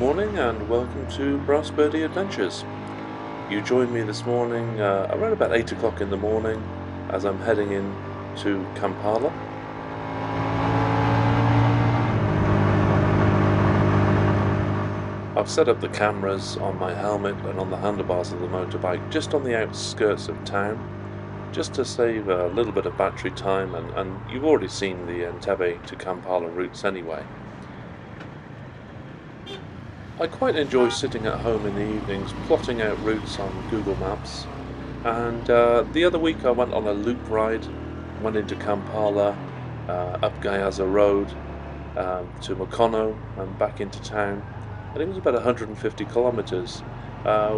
morning and welcome to Bluebird Adventures. You joined me this morning around about 8 o'clock in the morning as I'm heading in to Kampala. I've set up the cameras on my helmet and on the handlebars of the motorbike just on the outskirts of town, just to save a little bit of battery time, and you've already seen the Entebbe to Kampala routes anyway. I quite enjoy sitting at home in the evenings plotting out routes on Google Maps, and the other week I went on a loop ride, went into Kampala, up Gayaza Road to Mukono and back into town, and it was about 150 kilometres.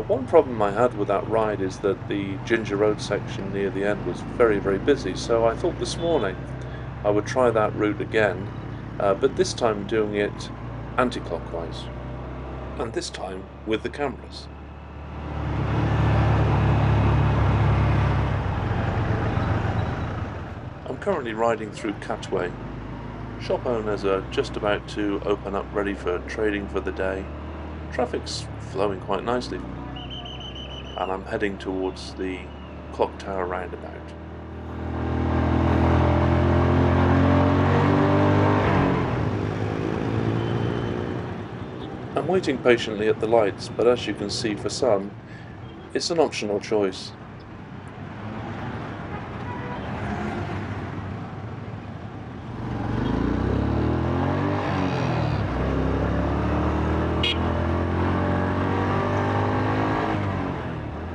One problem I had with that ride is that the Ginger Road section near the end was very busy, so I thought this morning I would try that route again, but this time doing it anti-clockwise. And this time with the cameras. I'm currently riding through Katwe. Shop owners are just about to open up, ready for trading for the day. Traffic's flowing quite nicely, and I'm heading towards the clock tower roundabout. I'm waiting patiently at the lights, but as you can see, for some, it's an optional choice.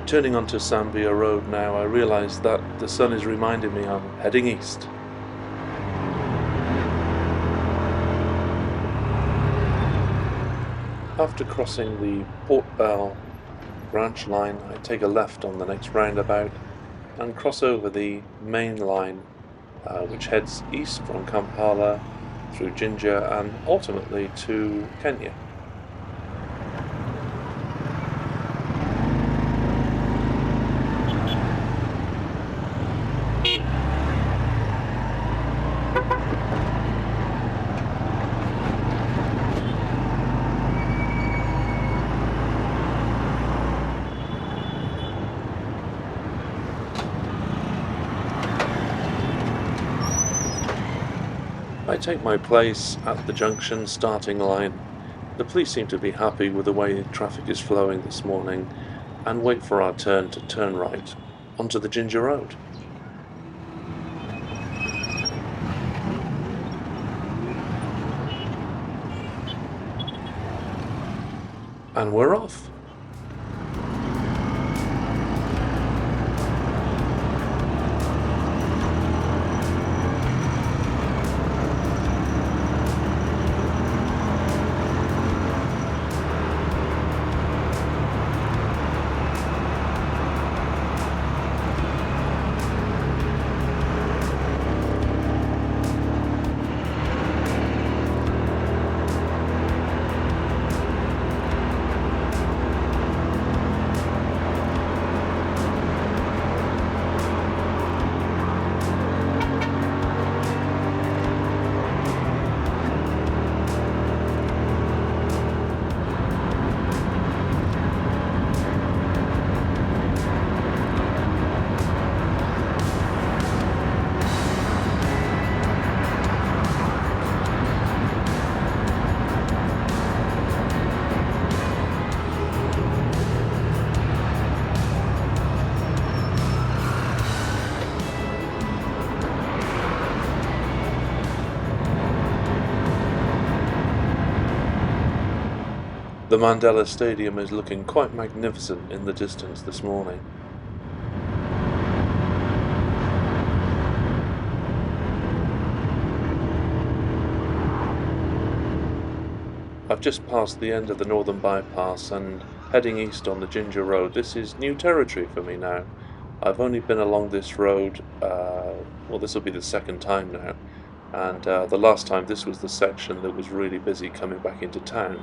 Turning onto Simba Road now, I realise that the sun is reminding me I'm heading east. After crossing the Port Bell branch line, I take a left on the next roundabout and cross over the main line, which heads east from Kampala through Ginger and ultimately to Kenya. I take my place at the junction starting line. The police seem to be happy with the way traffic is flowing this morning and wait for our turn to turn right onto the Ginger Road. And we're off. The Mandela Stadium is looking quite magnificent in the distance this morning. I've just passed the end of the northern bypass and heading east on the Ginger Road. This is new territory for me now. I've only been along this road, well, this will be the second time now, and the last time this was the section that was really busy coming back into town.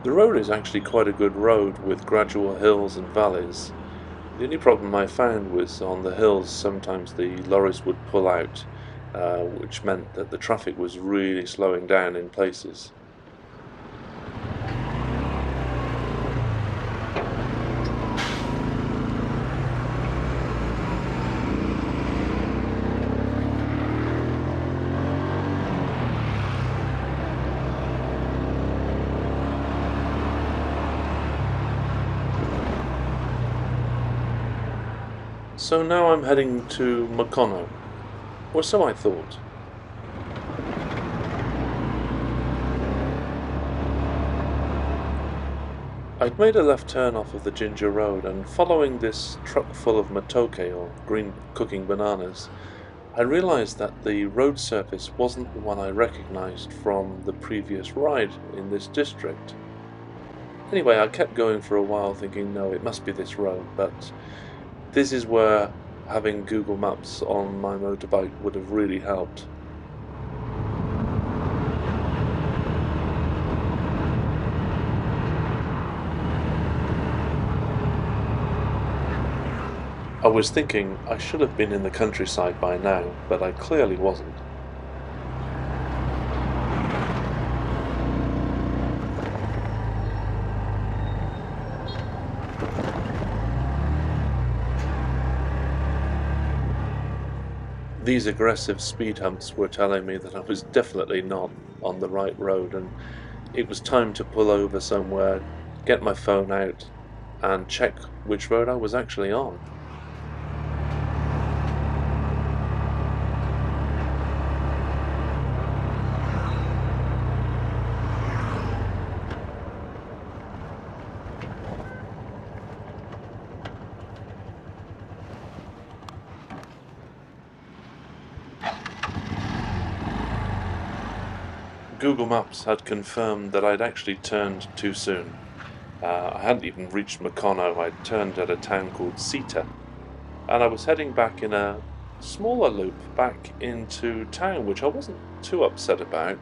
The road is actually quite a good road with gradual hills and valleys. The only problem I found was on the hills sometimes the lorries would pull out which meant that the traffic was really slowing down in places. So now I'm heading to Mukono, or so I thought. I'd made a left turn off of the Ginger Road, and following this truck full of matoke, or green cooking bananas, I realised that the road surface wasn't the one I recognised from the previous ride in this district. Anyway, I kept going for a while thinking, no, it must be this road, but this is where having Google Maps on my motorbike would have really helped. I was thinking I should have been in the countryside by now, but I clearly wasn't. These aggressive speed humps were telling me that I was definitely not on the right road, and it was time to pull over somewhere, get my phone out, and check which road I was actually on. Google Maps had confirmed that I'd actually turned too soon. I hadn't even reached Mukono. I'd turned at a town called Sita, and I was heading back in a smaller loop back into town, which I wasn't too upset about.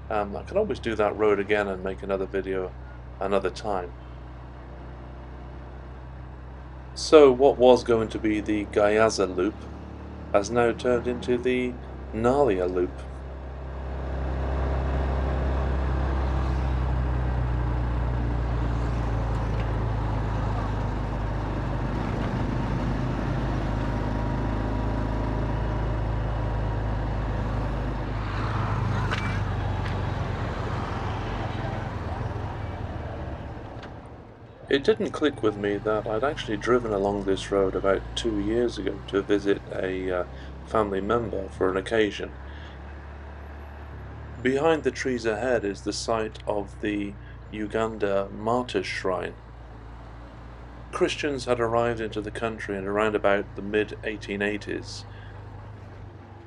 I can always do that road again and make another video another time. So what was going to be the Gayaza loop has now turned into the Nalia loop. It didn't click with me that I'd actually driven along this road about 2 years ago to visit a family member for an occasion. Behind the trees ahead is the site of the Uganda Martyrs Shrine. Christians had arrived into the country in around about the mid-1880s,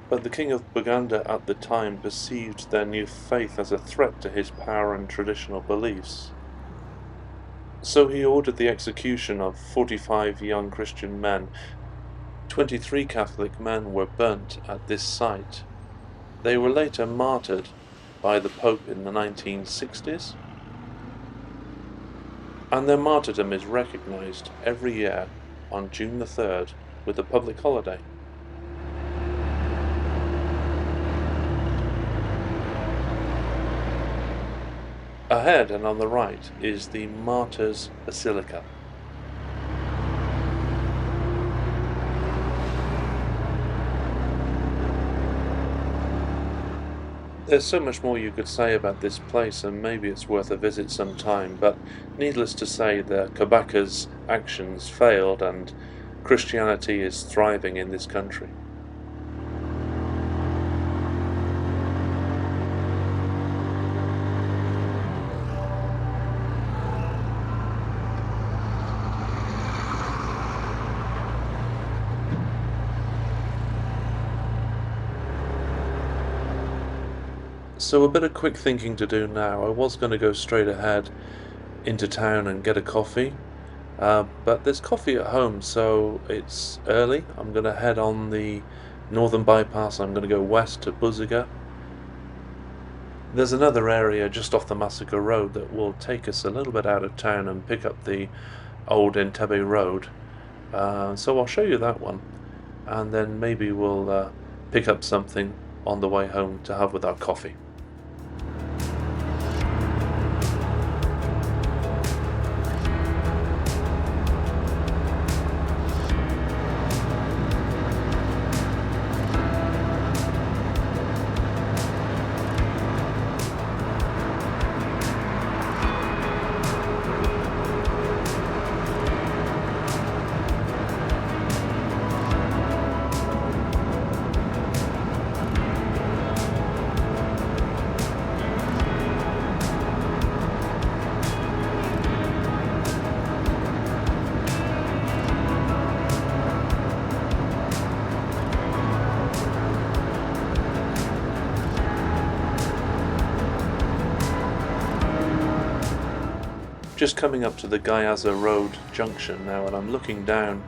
but the King of Uganda at the time perceived their new faith as a threat to his power and traditional beliefs. So he ordered the execution of 45 young Christian men. 23 Catholic men were burnt at this site. They were later martyred by the Pope in the 1960s, and their martyrdom is recognised every year on June the 3rd with a public holiday. Ahead and on the right is the Martyrs Basilica. There's so much more you could say about this place, and maybe it's worth a visit sometime, but needless to say, the Kabaka's actions failed and Christianity is thriving in this country. So a bit of quick thinking to do now. I was going to go straight ahead into town and get a coffee, but there's coffee at home, so it's early. I'm going to head on the northern bypass. I'm going to go west to Buziga. There's another area just off the Massacre Road that will take us a little bit out of town and pick up the old Entebbe Road. So I'll show you that one, and then maybe we'll pick up something on the way home to have with our coffee. Just coming up to the Gayaza Road junction now, and I'm looking down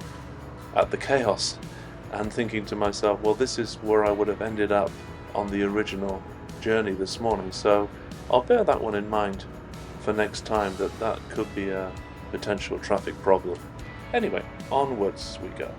at the chaos and thinking to myself, well, this is where I would have ended up on the original journey this morning, so I'll bear that one in mind for next time, that could be a potential traffic problem. Anyway, onwards we go.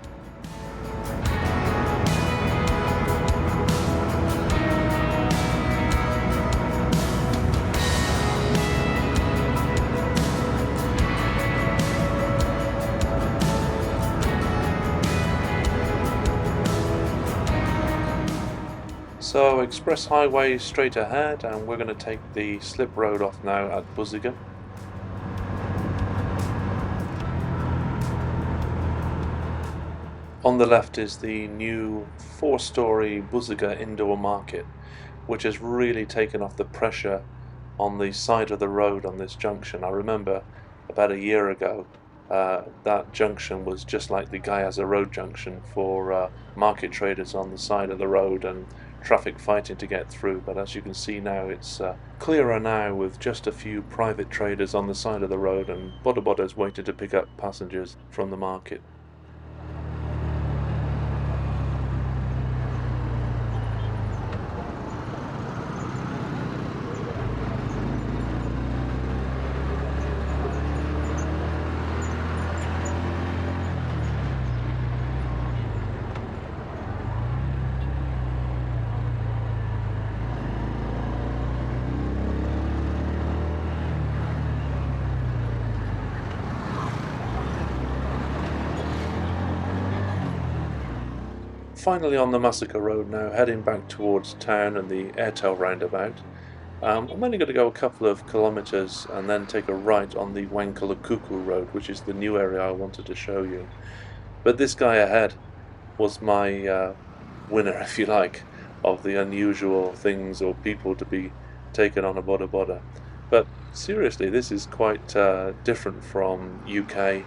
So express highway straight ahead, and we're going to take the slip road off now at Buziga. On the left is the new 4-storey Buziga indoor market, which has really taken off the pressure on the side of the road on this junction. I remember about a year ago that junction was just like the Gayaza Road junction for market traders on the side of the road and traffic fighting to get through, but as you can see now, it's clearer now with just a few private traders on the side of the road and bodabodas waiting to pick up passengers from the market. Finally on the Massacre Road now, heading back towards town and the Airtel roundabout. I'm only going to go a couple of kilometres and then take a right on the Wankalakuku Road, which is the new area I wanted to show you. But this guy ahead was my winner, if you like, of the unusual things or people to be taken on a boda. But seriously, this is quite different from UK.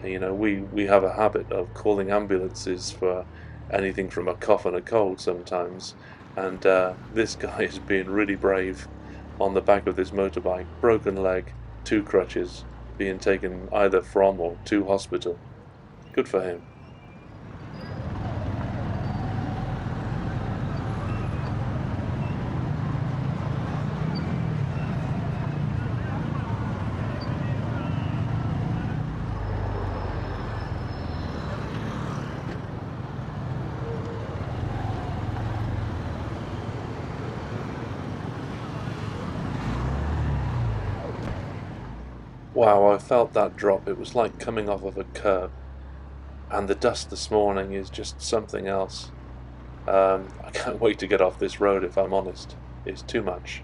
You know, we have a habit of calling ambulances for anything from a cough and a cold sometimes, and this guy is being really brave on the back of this motorbike, broken leg, 2 crutches, being taken either from or to hospital. Good for him. Wow, I felt that drop. It was like coming off of a curb. And the dust this morning is just something else. I can't wait to get off this road, if I'm honest. It's too much.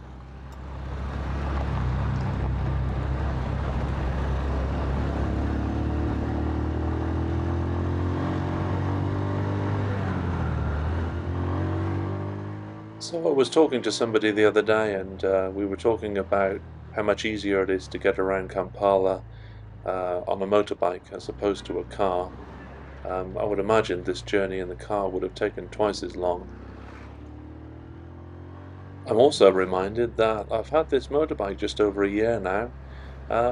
So I was talking to somebody the other day, and we were talking about how much easier it is to get around Kampala on a motorbike as opposed to a car. I would imagine this journey in the car would have taken twice as long. I'm also reminded that I've had this motorbike just over a year now,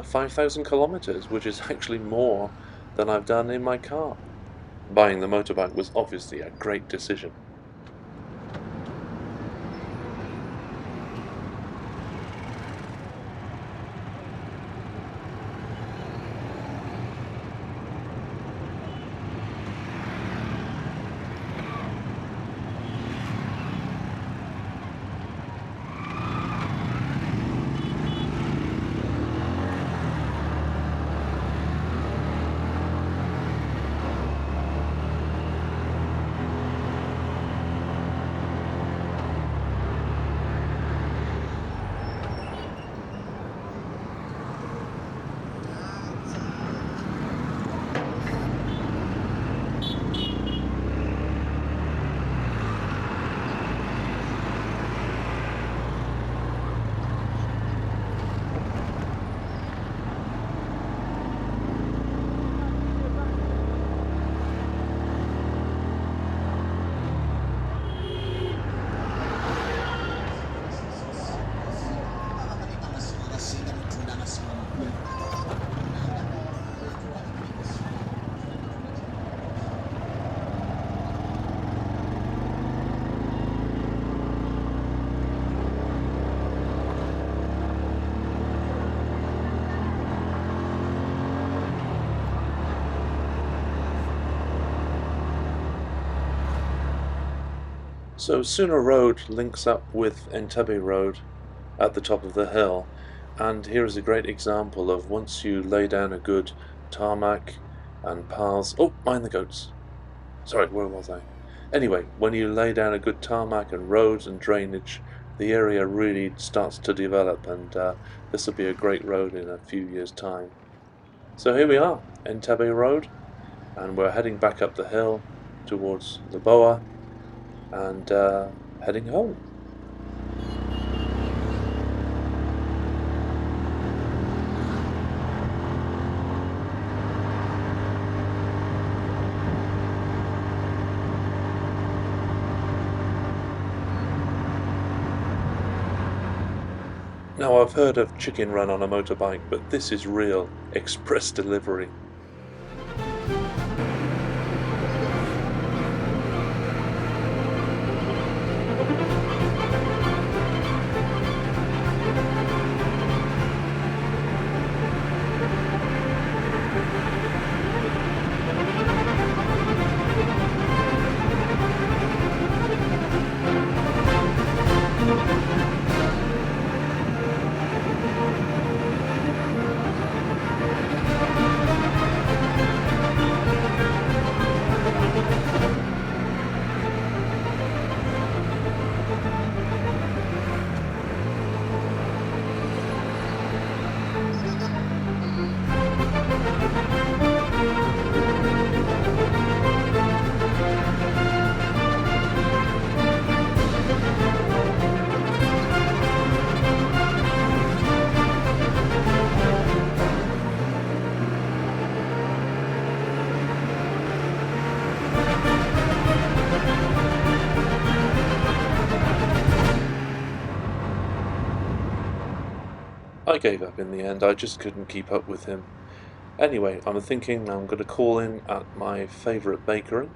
5,000 kilometers, which is actually more than I've done in my car. Buying the motorbike was obviously a great decision. So Suna Road links up with Entebbe Road at the top of the hill, and here is a great example of once you lay down a good tarmac and paths. Oh, mind the goats. Sorry, where was I? Anyway, when you lay down a good tarmac and roads and drainage, the area really starts to develop, and this will be a great road in a few years' time. So here we are, Entebbe Road, and we're heading back up the hill towards Laboa and heading home. Now I've heard of chicken run on a motorbike, but this is real express delivery. I gave up in the end, I just couldn't keep up with him. Anyway, I'm thinking I'm going to call in at my favourite bakery.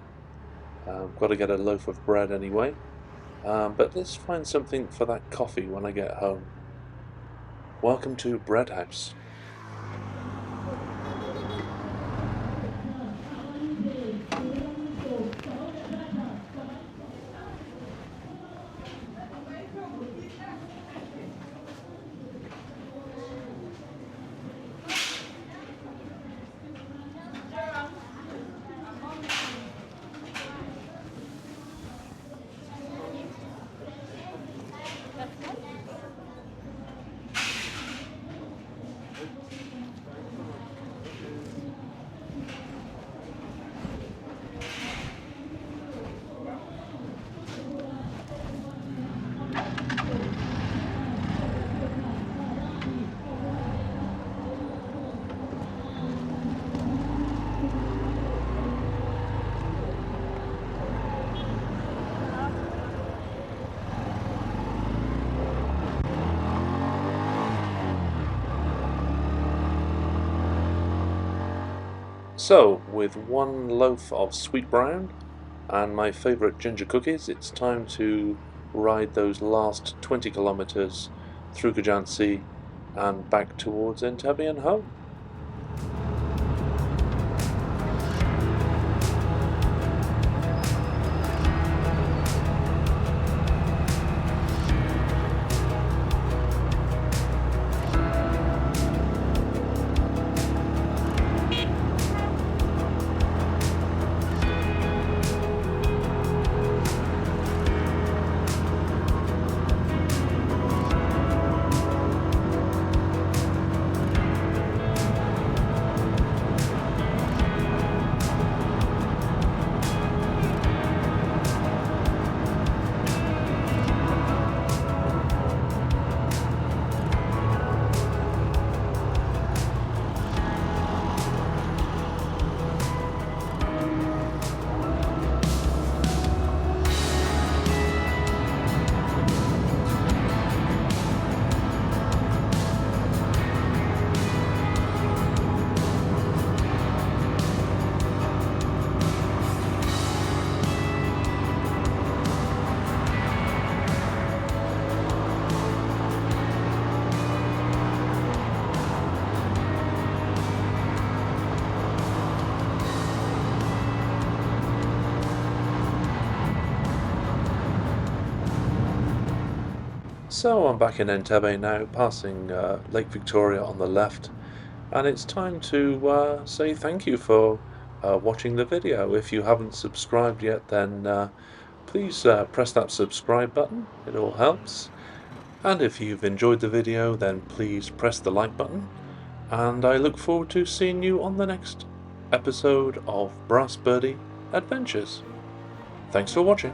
Got to get a loaf of bread anyway. But let's find something for that coffee when I get home. Welcome to Bread House. So, with one loaf of sweet brown and my favourite ginger cookies, it's time to ride those last 20 kilometres through Kajansi and back towards Entebbe and home. So I'm back in Entebbe now, passing Lake Victoria on the left, and it's time to say thank you for watching the video. If you haven't subscribed yet, then please press that subscribe button, it all helps. And if you've enjoyed the video, then please press the like button, and I look forward to seeing you on the next episode of Brass Birdie Adventures. Thanks for watching.